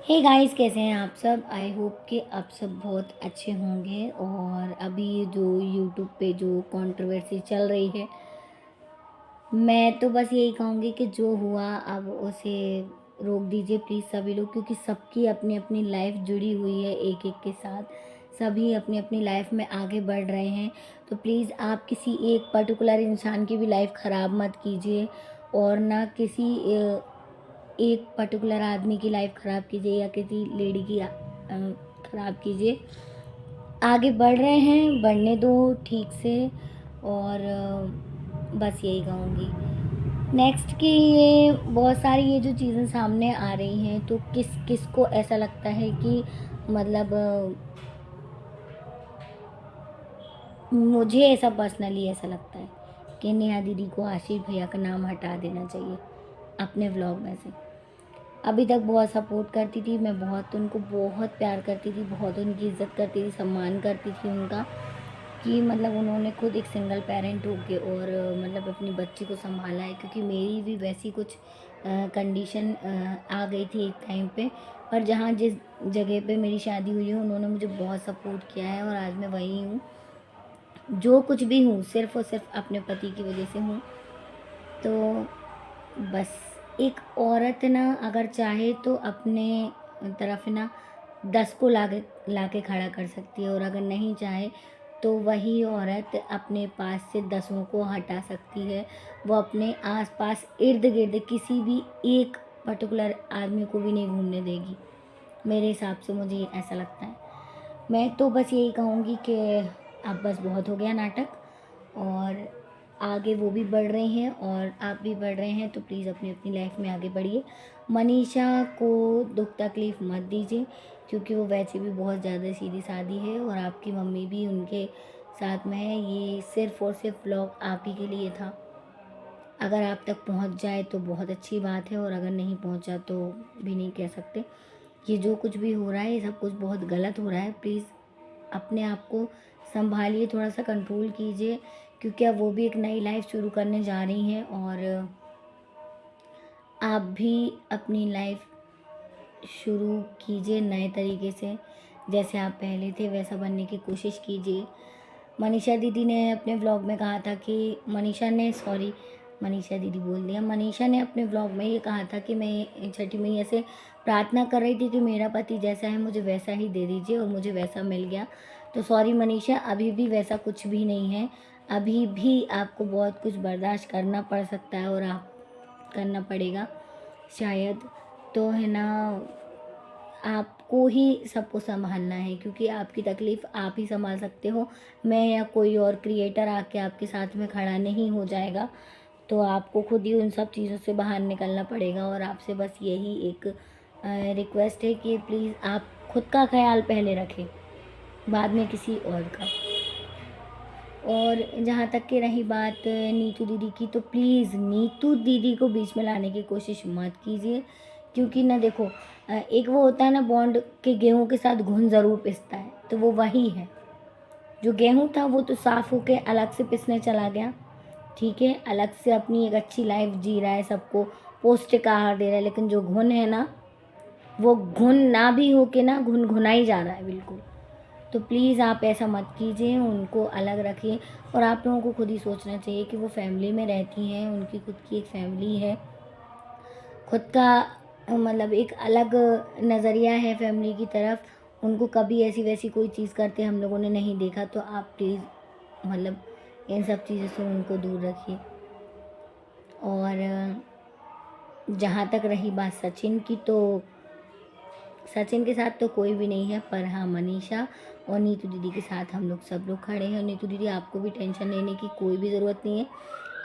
Hey guys, कैसे हैं आप सब। आई होप कि आप सब बहुत अच्छे होंगे। और अभी जो यूट्यूब पे जो कंट्रोवर्सी चल रही है, मैं तो बस यही कहूँगी कि जो हुआ अब उसे रोक दीजिए प्लीज़ सभी लोग, क्योंकि सबकी अपनी अपनी लाइफ जुड़ी हुई है एक एक के साथ। सभी अपनी अपनी लाइफ में आगे बढ़ रहे हैं। तो प्लीज़ आप किसी एक पर्टिकुलर इंसान की भी लाइफ ख़राब मत कीजिए, और ना किसी एक पर्टिकुलर आदमी की लाइफ ख़राब कीजिए या किसी लेडी की ख़राब कीजिए। आगे बढ़ रहे हैं, बढ़ने दो ठीक से। और बस यही कहूँगी। नेक्स्ट कि ये बहुत सारी ये जो चीज़ें सामने आ रही हैं, तो किस किस को ऐसा लगता है कि मतलब मुझे ऐसा पर्सनली ऐसा लगता है कि नेहा दीदी को आशीष भैया का नाम हटा देना चाहिए अपने व्लॉग में से। अभी तक बहुत सपोर्ट करती थी, मैं बहुत उनको बहुत प्यार करती थी, बहुत उनकी इज़्ज़त करती थी, सम्मान करती थी उनका। कि मतलब उन्होंने खुद एक सिंगल पेरेंट होके और मतलब अपनी बच्ची को संभाला है, क्योंकि मेरी भी वैसी कुछ कंडीशन आ गई थी एक टाइम पे। पर जहाँ जिस जगह पे मेरी शादी हुई है, उन्होंने मुझे बहुत सपोर्ट किया है, और आज मैं वही हूँ। जो कुछ भी हूँ सिर्फ़ और सिर्फ़ अपने पति की वजह से हूँ। तो बस एक औरत ना अगर चाहे तो अपने तरफ ना 10 को लाके खड़ा कर सकती है, और अगर नहीं चाहे तो वही औरत अपने पास से 10 को हटा सकती है। वो अपने आस-पास इर्द-गिर्द किसी भी एक पर्टिकुलर आदमी को भी नहीं घूमने देगी। मेरे हिसाब से मुझे ऐसा लगता है। मैं तो बस यही कहूँगी कि अब बस बहुत हो गया नाटक। और आगे वो भी बढ़ रहे हैं और आप भी बढ़ रहे हैं, तो प्लीज़ अपनी अपनी लाइफ में आगे बढ़िए। मनीषा को दुख तकलीफ़ मत दीजिए, क्योंकि वो वैसे भी बहुत ज़्यादा सीधी-सादी है, और आपकी मम्मी भी उनके साथ में है। ये सिर्फ़ और सिर्फ़ व्लॉग आप ही के लिए था। अगर आप तक पहुंच जाए तो बहुत अच्छी बात है, और अगर नहीं पहुंचा तो भी नहीं कह सकते। ये जो कुछ भी हो रहा है, ये सब कुछ बहुत गलत हो रहा है। प्लीज़ अपने आप को संभालिए, थोड़ा सा कंट्रोल कीजिए, क्योंकि अब वो भी एक नई लाइफ शुरू करने जा रही हैं, और आप भी अपनी लाइफ शुरू कीजिए नए तरीके से। जैसे आप पहले थे वैसा बनने की कोशिश कीजिए। मनीषा दीदी ने अपने व्लॉग में कहा था कि मनीषा दीदी बोल दिया। मनीषा ने अपने व्लॉग में ये कहा था कि मैं छठी मैया से प्रार्थना कर रही थी कि मेरा पति जैसा है मुझे वैसा ही दे दीजिए, और मुझे वैसा मिल गया। तो सॉरी मनीषा, अभी भी वैसा कुछ भी नहीं है। अभी भी आपको बहुत कुछ बर्दाश्त करना पड़ सकता है, और आप करना पड़ेगा शायद। तो है ना, आपको ही सबको सँभालना है, क्योंकि आपकी तकलीफ़ आप ही सँभाल सकते हो। मैं या कोई और क्रिएटर आके आपके साथ में खड़ा नहीं हो जाएगा। तो आपको खुद ही उन सब चीज़ों से बाहर निकलना पड़ेगा, और आपसे बस यही एक रिक्वेस्ट है कि प्लीज़ आप खुद का ख़्याल पहले रखें, बाद में किसी और का। और जहाँ तक कि रही बात नीतू दीदी की, तो प्लीज़ नीतू दीदी को बीच में लाने की कोशिश मत कीजिए, क्योंकि ना देखो, एक वो होता है ना बॉन्ड के गेहूँ के साथ घुन ज़रूर पिसता है, तो वो वही है। जो गेहूँ था वो तो साफ़ होके अलग से पिसने चला गया, ठीक है, अलग से अपनी एक अच्छी लाइफ जी रहा है, सबको पौष्टिक आहार दे रहा है। लेकिन जो घुन है ना, वो घुन ना भी होके ना घुन-घुना ही जा रहा है बिल्कुल। तो प्लीज़ आप ऐसा मत कीजिए, उनको अलग रखिए। और आप लोगों को खुद ही सोचना चाहिए कि वो फैमिली में रहती हैं, उनकी खुद की एक फैमिली है, खुद का मतलब एक अलग नज़रिया है फैमिली की तरफ। उनको कभी ऐसी वैसी कोई चीज़ करते हम लोगों ने नहीं देखा, तो आप प्लीज़ मतलब इन सब चीज़ों से उनको दूर रखिए। और जहाँ तक रही बात सचिन की, तो सचिन के साथ तो कोई भी नहीं है, पर हाँ मनीषा और नीतू दीदी के साथ हम लोग सब लोग खड़े हैं। और नीतू दीदी, आपको भी टेंशन लेने की कोई भी ज़रूरत नहीं है।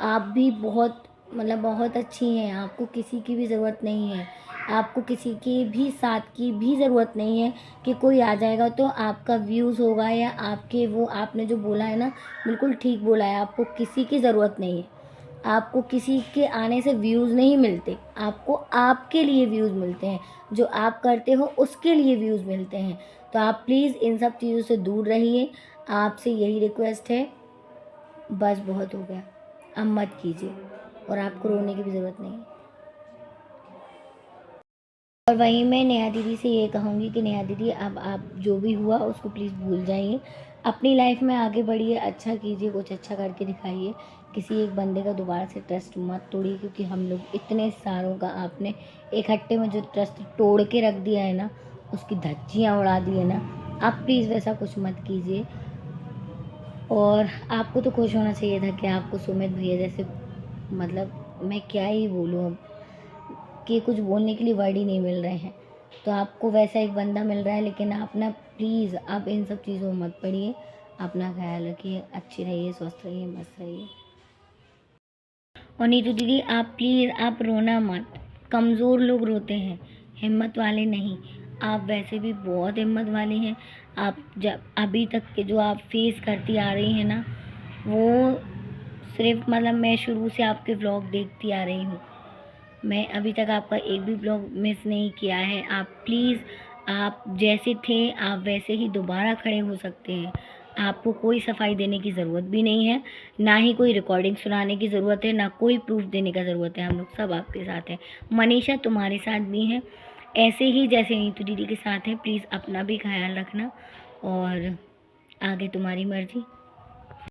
आप भी बहुत मतलब बहुत अच्छी हैं, आपको किसी की भी ज़रूरत नहीं है। आपको किसी के भी साथ की भी ज़रूरत नहीं है कि कोई आ जाएगा तो आपका व्यूज़ होगा, या आपके वो आपने जो बोला है ना, बिल्कुल ठीक बोला है। आपको किसी की ज़रूरत नहीं है। आपको किसी के आने से व्यूज़ नहीं मिलते, आपको आपके लिए व्यूज़ मिलते हैं। जो आप करते हो उसके लिए व्यूज़ मिलते हैं। तो आप प्लीज़ इन सब चीज़ों से दूर रहिए, आपसे यही रिक्वेस्ट है। बस बहुत हो गया, अब मत कीजिए, और आपको रोने की भी ज़रूरत नहीं है। और वहीं मैं नेहा दीदी से ये कहूँगी कि नेहा दीदी अब आप जो भी हुआ उसको प्लीज़ भूल जाइए, अपनी लाइफ में आगे बढ़िए, अच्छा कीजिए, कुछ अच्छा करके दिखाइए। किसी एक बंदे का दोबारा से ट्रस्ट मत तोड़िए, क्योंकि हम लोग इतने सालों का आपने एक हट्टे में जो ट्रस्ट तोड़ के रख दिया है ना, उसकी धज्जियाँ उड़ा दी है ना, आप प्लीज़ वैसा कुछ मत कीजिए। और आपको तो खुश होना चाहिए था कि आपको सुमित भैया जैसे, मतलब मैं क्या ही बोलूँ अब, कि कुछ बोलने के लिए वर्ड ही नहीं मिल रहे हैं। तो आपको वैसा एक बंदा मिल रहा है, लेकिन आप ना प्लीज़ आप इन सब चीज़ों में मत पड़िए। अपना ख्याल रखिए, अच्छी रहिए, स्वस्थ रहिए, मस्त रहिए। और नीतू दीदी आप प्लीज़ आप रोना मत, कमज़ोर लोग रोते हैं, हिम्मत वाले नहीं। आप वैसे भी बहुत हिम्मत वाली हैं। आप जब अभी तक के जो आप फेस करती आ रही हैं ना, वो सिर्फ मतलब मैं शुरू से आपके व्लॉग देखती आ रही हूँ, मैं अभी तक आपका एक भी ब्लॉग मिस नहीं किया है। आप प्लीज़, आप जैसे थे आप वैसे ही दोबारा खड़े हो सकते हैं। आपको कोई सफाई देने की ज़रूरत भी नहीं है, ना ही कोई रिकॉर्डिंग सुनाने की ज़रूरत है, ना कोई प्रूफ देने का ज़रूरत है। हम लोग सब आपके साथ हैं। मनीषा तुम्हारे साथ भी हैं, ऐसे ही जैसे नीतू दीदी के साथ हैं। प्लीज़ अपना भी ख्याल रखना, और आगे तुम्हारी मर्ज़ी।